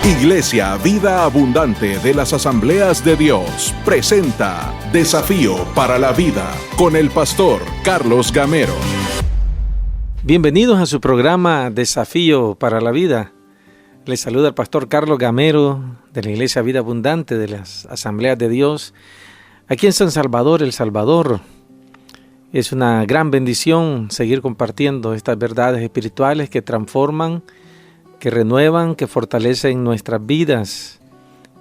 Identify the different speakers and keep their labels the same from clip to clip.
Speaker 1: Iglesia Vida Abundante de las Asambleas de Dios presenta Desafío para la Vida con el pastor Carlos Gamero.
Speaker 2: Bienvenidos a su programa Desafío para la Vida. Les saluda el pastor Carlos Gamero de la Iglesia Vida Abundante de las Asambleas de Dios aquí en San Salvador, El Salvador. Es una gran bendición seguir compartiendo estas verdades espirituales que transforman, que renuevan, que fortalecen nuestras vidas.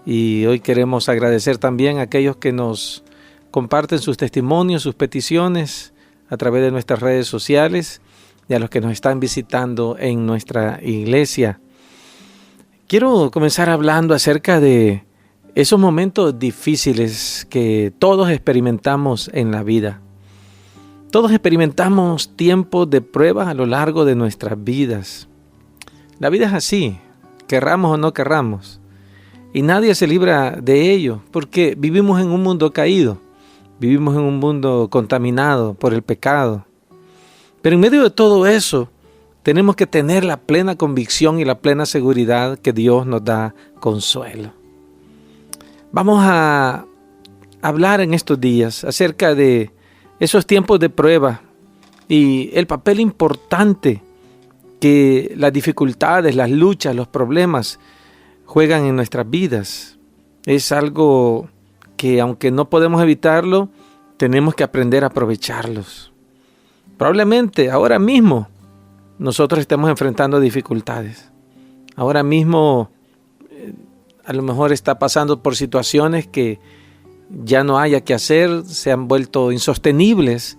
Speaker 2: Y hoy queremos agradecer también a aquellos que nos comparten sus testimonios, sus peticiones a través de nuestras redes sociales y a los que nos están visitando en nuestra iglesia. Quiero comenzar hablando acerca de esos momentos difíciles que todos experimentamos en la vida. Todos experimentamos tiempos de pruebas a lo largo de nuestras vidas. La vida es así, querramos o no querramos, y nadie se libra de ello, porque vivimos en un mundo caído, vivimos en un mundo contaminado por el pecado. Pero en medio de todo eso, tenemos que tener la plena convicción y la plena seguridad que Dios nos da consuelo. Vamos a hablar en estos días acerca de esos tiempos de prueba y el papel importante que las dificultades, las luchas, los problemas juegan en nuestras vidas. Es algo que, aunque no podemos evitarlo, tenemos que aprender a aprovecharlos. Probablemente ahora mismo nosotros estemos enfrentando dificultades. Ahora mismo a lo mejor está pasando por situaciones que ya no haya que hacer, se han vuelto insostenibles,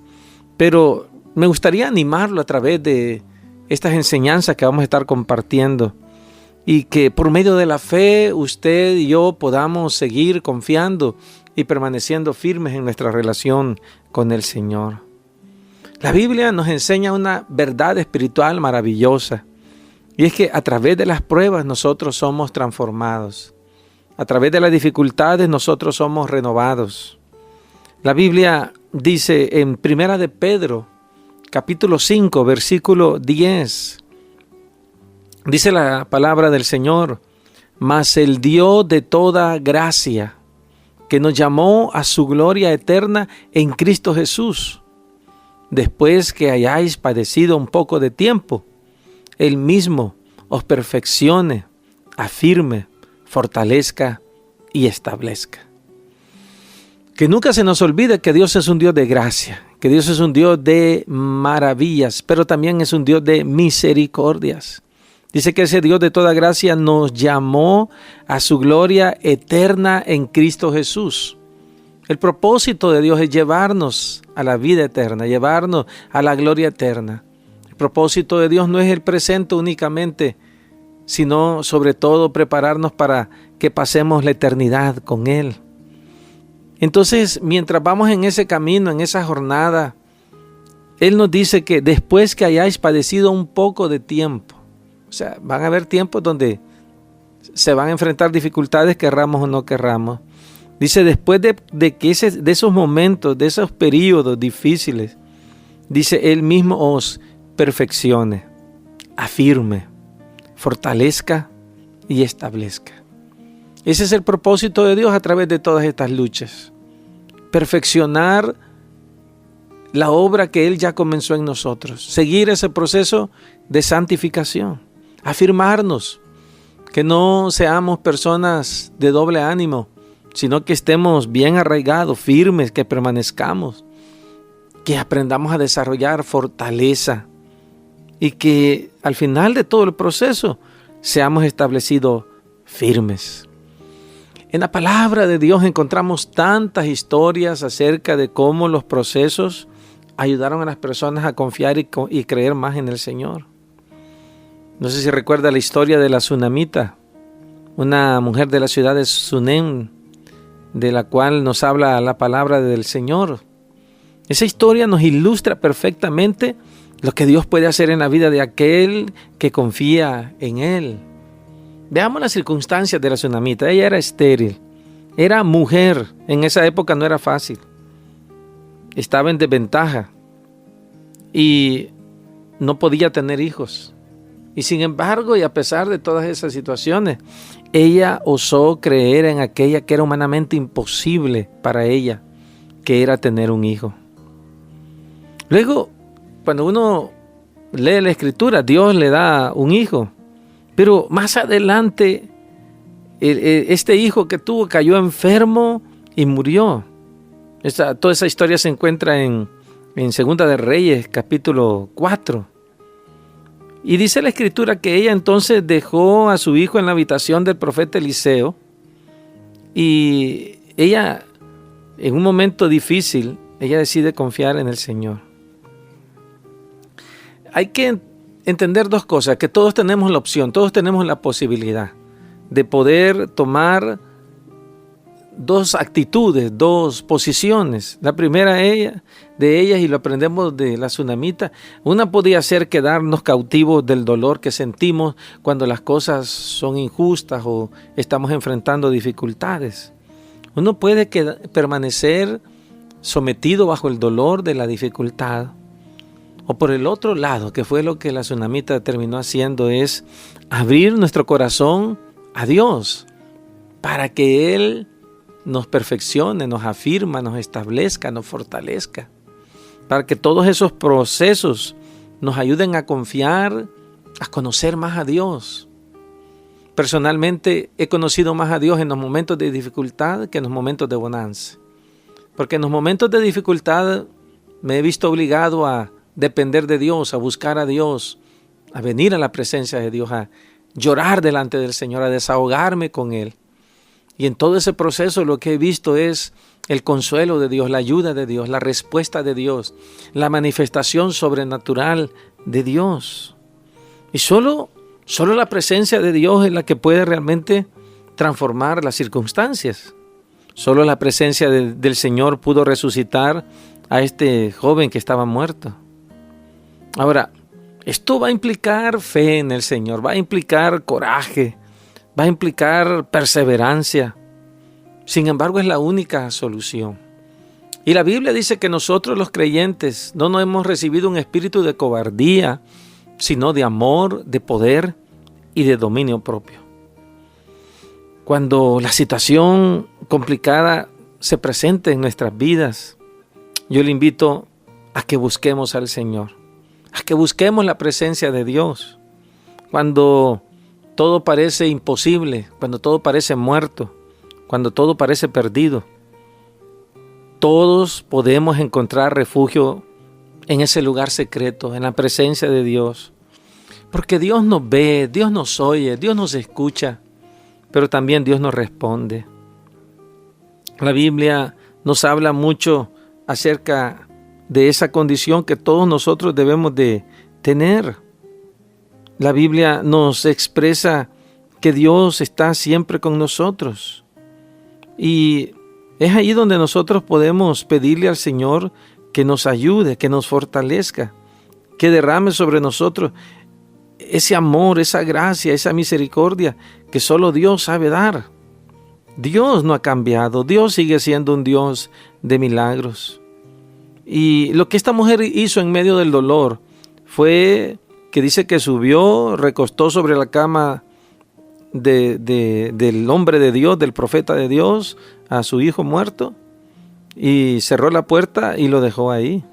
Speaker 2: pero me gustaría animarlo a través de estas enseñanzas que vamos a estar compartiendo y que por medio de la fe usted y yo podamos seguir confiando y permaneciendo firmes en nuestra relación con el Señor. La Biblia nos enseña una verdad espiritual maravillosa, y es que a través de las pruebas nosotros somos transformados. A través de las dificultades nosotros somos renovados. La Biblia dice en Primera de Pedro, capítulo 5, versículo 10, dice la palabra del Señor: mas el Dios de toda gracia, que nos llamó a su gloria eterna en Cristo Jesús, después que hayáis padecido un poco de tiempo, Él mismo os perfeccione, afirme, fortalezca y establezca. Que nunca se nos olvide que Dios es un Dios de gracia, que Dios es un Dios de maravillas, pero también es un Dios de misericordias. Dice que ese Dios de toda gracia nos llamó a su gloria eterna en Cristo Jesús. El propósito de Dios es llevarnos a la vida eterna, llevarnos a la gloria eterna. El propósito de Dios no es el presente únicamente, sino sobre todo prepararnos para que pasemos la eternidad con Él. Entonces, mientras vamos en ese camino, en esa jornada, Él nos dice que después que hayáis padecido un poco de tiempo, o sea, van a haber tiempos donde se van a enfrentar dificultades, querramos o no querramos. Dice, después de esos momentos, de esos periodos difíciles, dice, Él mismo os perfeccione, afirme, fortalezca y establezca. Ese es el propósito de Dios a través de todas estas luchas. Perfeccionar la obra que Él ya comenzó en nosotros. Seguir ese proceso de santificación. Afirmarnos, que no seamos personas de doble ánimo, sino que estemos bien arraigados, firmes, que permanezcamos, que aprendamos a desarrollar fortaleza y que al final de todo el proceso seamos establecidos firmes. En la palabra de Dios encontramos tantas historias acerca de cómo los procesos ayudaron a las personas a confiar y creer más en el Señor. No sé si recuerda la historia de la Tsunamita, una mujer de la ciudad de Sunem, de la cual nos habla la palabra del Señor. Esa historia nos ilustra perfectamente lo que Dios puede hacer en la vida de aquel que confía en Él. Veamos las circunstancias de la Tsunamita. Ella era estéril, era mujer, en esa época no era fácil, estaba en desventaja y no podía tener hijos. Y sin embargo, y a pesar de todas esas situaciones, ella osó creer en aquella que era humanamente imposible para ella, que era tener un hijo. Luego, cuando uno lee la Escritura, Dios le da un hijo, pero más adelante este hijo que tuvo cayó enfermo y murió. Toda esa historia se encuentra en Segunda de Reyes, capítulo 4. Y dice la Escritura que ella entonces dejó a su hijo en la habitación del profeta Eliseo, y ella, en un momento difícil, ella decide confiar en el Señor. Hay que entender dos cosas, que todos tenemos la opción, todos tenemos la posibilidad de poder tomar dos actitudes, dos posiciones. La primera de ellas, y lo aprendemos de la tsunamita, una podía ser quedarnos cautivos del dolor que sentimos cuando las cosas son injustas o estamos enfrentando dificultades. Uno puede permanecer sometido bajo el dolor de la dificultad. O por el otro lado, que fue lo que la tsunamita terminó haciendo, es abrir nuestro corazón a Dios para que Él nos perfeccione, nos afirma, nos establezca, nos fortalezca, para que todos esos procesos nos ayuden a confiar, a conocer más a Dios. Personalmente he conocido más a Dios en los momentos de dificultad que en los momentos de bonanza, porque en los momentos de dificultad me he visto obligado a depender de Dios, a buscar a Dios, a venir a la presencia de Dios, a llorar delante del Señor, a desahogarme con Él. Y en todo ese proceso lo que he visto es el consuelo de Dios, la ayuda de Dios, la respuesta de Dios, la manifestación sobrenatural de Dios. Y solo la presencia de Dios es la que puede realmente transformar las circunstancias. Solo la presencia del Señor pudo resucitar a este joven que estaba muerto. Ahora, esto va a implicar fe en el Señor, va a implicar coraje, va a implicar perseverancia. Sin embargo, es la única solución. Y la Biblia dice que nosotros los creyentes no hemos recibido un espíritu de cobardía, sino de amor, de poder y de dominio propio. Cuando la situación complicada se presente en nuestras vidas, yo le invito a que busquemos al Señor, a que busquemos la presencia de Dios. Cuando todo parece imposible, cuando todo parece muerto, cuando todo parece perdido, todos podemos encontrar refugio en ese lugar secreto, en la presencia de Dios. Porque Dios nos ve, Dios nos oye, Dios nos escucha, pero también Dios nos responde. La Biblia nos habla mucho acerca de esa condición que todos nosotros debemos de tener. La Biblia nos expresa que Dios está siempre con nosotros. Y es ahí donde nosotros podemos pedirle al Señor que nos ayude, que nos fortalezca, que derrame sobre nosotros ese amor, esa gracia, esa misericordia que solo Dios sabe dar. Dios no ha cambiado, Dios sigue siendo un Dios de milagros. Y lo que esta mujer hizo en medio del dolor fue que dice que subió, recostó sobre la cama del hombre de Dios, del profeta de Dios, a su hijo muerto, y cerró la puerta y lo dejó ahí.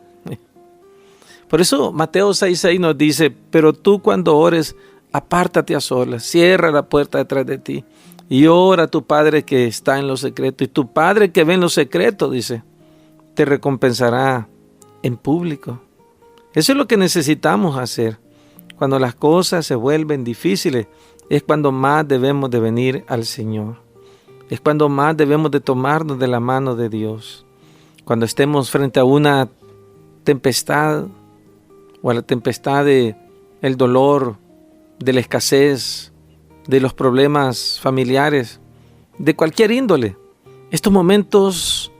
Speaker 2: Por eso Mateo 6:6 nos dice: pero tú cuando ores, apártate a solas, cierra la puerta detrás de ti y ora a tu Padre que está en lo secreto, y tu Padre que ve en lo secreto, dice, te recompensará en público. Eso es lo que necesitamos hacer. Cuando las cosas se vuelven difíciles, es cuando más debemos de venir al Señor. Es cuando más debemos de tomarnos de la mano de Dios. Cuando estemos frente a una tempestad, o a la tempestad del dolor, de la escasez, de los problemas familiares, de cualquier índole. Estos momentos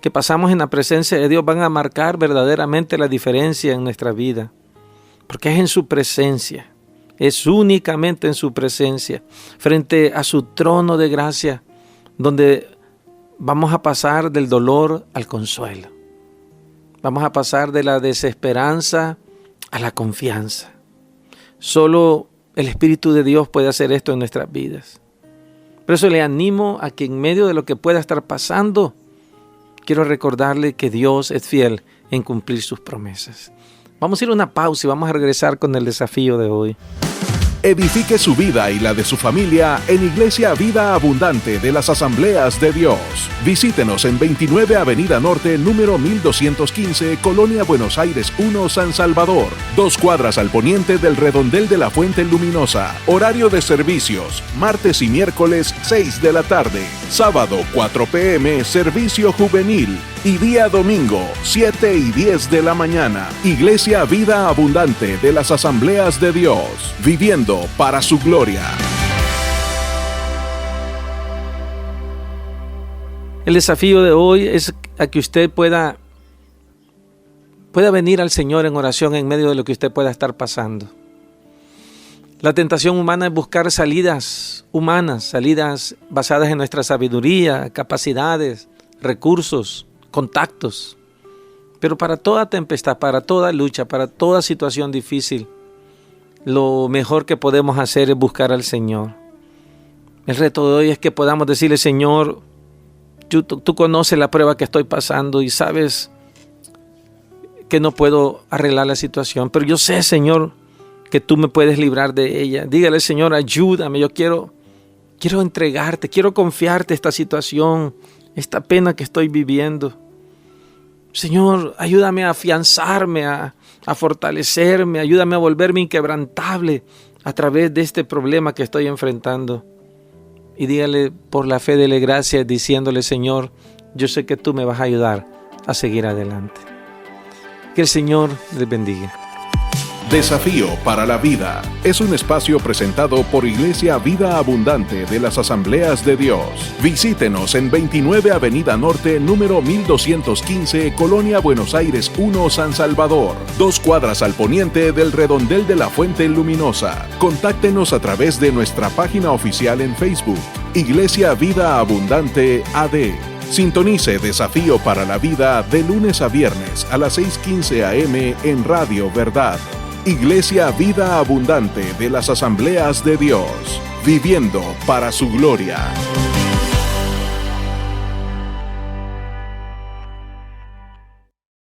Speaker 2: que pasamos en la presencia de Dios van a marcar verdaderamente la diferencia en nuestra vida, porque es en su presencia, es únicamente en su presencia, frente a su trono de gracia, donde vamos a pasar del dolor al consuelo, vamos a pasar de la desesperanza a la confianza. Solo el Espíritu de Dios puede hacer esto en nuestras vidas. Por eso le animo a que en medio de lo que pueda estar pasando, quiero recordarle que Dios es fiel en cumplir sus promesas. Vamos a ir a una pausa y vamos a regresar con el desafío de hoy.
Speaker 1: Edifique su vida y la de su familia en Iglesia Vida Abundante de las Asambleas de Dios. Visítenos en 29 Avenida Norte, número 1215, Colonia Buenos Aires 1, San Salvador. 2 cuadras al poniente del redondel de la Fuente Luminosa. Horario de servicios, martes y miércoles 6 de la tarde. Sábado 4 p.m, servicio juvenil. Y día domingo, 7 y 10 de la mañana. Iglesia Vida Abundante de las Asambleas de Dios. Viviendo para su gloria.
Speaker 2: El desafío de hoy es a que usted pueda venir al Señor en oración en medio de lo que usted pueda estar pasando. La tentación humana es buscar salidas humanas, salidas basadas en nuestra sabiduría, capacidades, recursos, contactos. Pero para toda tempestad, para toda lucha, para toda situación difícil, lo mejor que podemos hacer es buscar al Señor. El reto de hoy es que podamos decirle: Señor, tú conoces la prueba que estoy pasando y sabes que no puedo arreglar la situación, pero yo sé, Señor, que tú me puedes librar de ella. Dígale: Señor, ayúdame, yo quiero entregarte, quiero confiarte esta situación, esta pena que estoy viviendo. Señor, ayúdame a afianzarme, a fortalecerme, ayúdame a volverme inquebrantable a través de este problema que estoy enfrentando. Y dígale por la fe, dele gracias, diciéndole: Señor, yo sé que tú me vas a ayudar a seguir adelante. Que el Señor les bendiga.
Speaker 1: Desafío para la Vida es un espacio presentado por Iglesia Vida Abundante de las Asambleas de Dios. Visítenos en 29 Avenida Norte, número 1215, Colonia Buenos Aires 1, San Salvador. 2 cuadras al poniente del redondel de la Fuente Luminosa. Contáctenos a través de nuestra página oficial en Facebook, Iglesia Vida Abundante AD. Sintonice Desafío para la Vida de lunes a viernes a las 6:15 a.m. en Radio Verdad. Iglesia Vida Abundante de las Asambleas de Dios, viviendo para su gloria.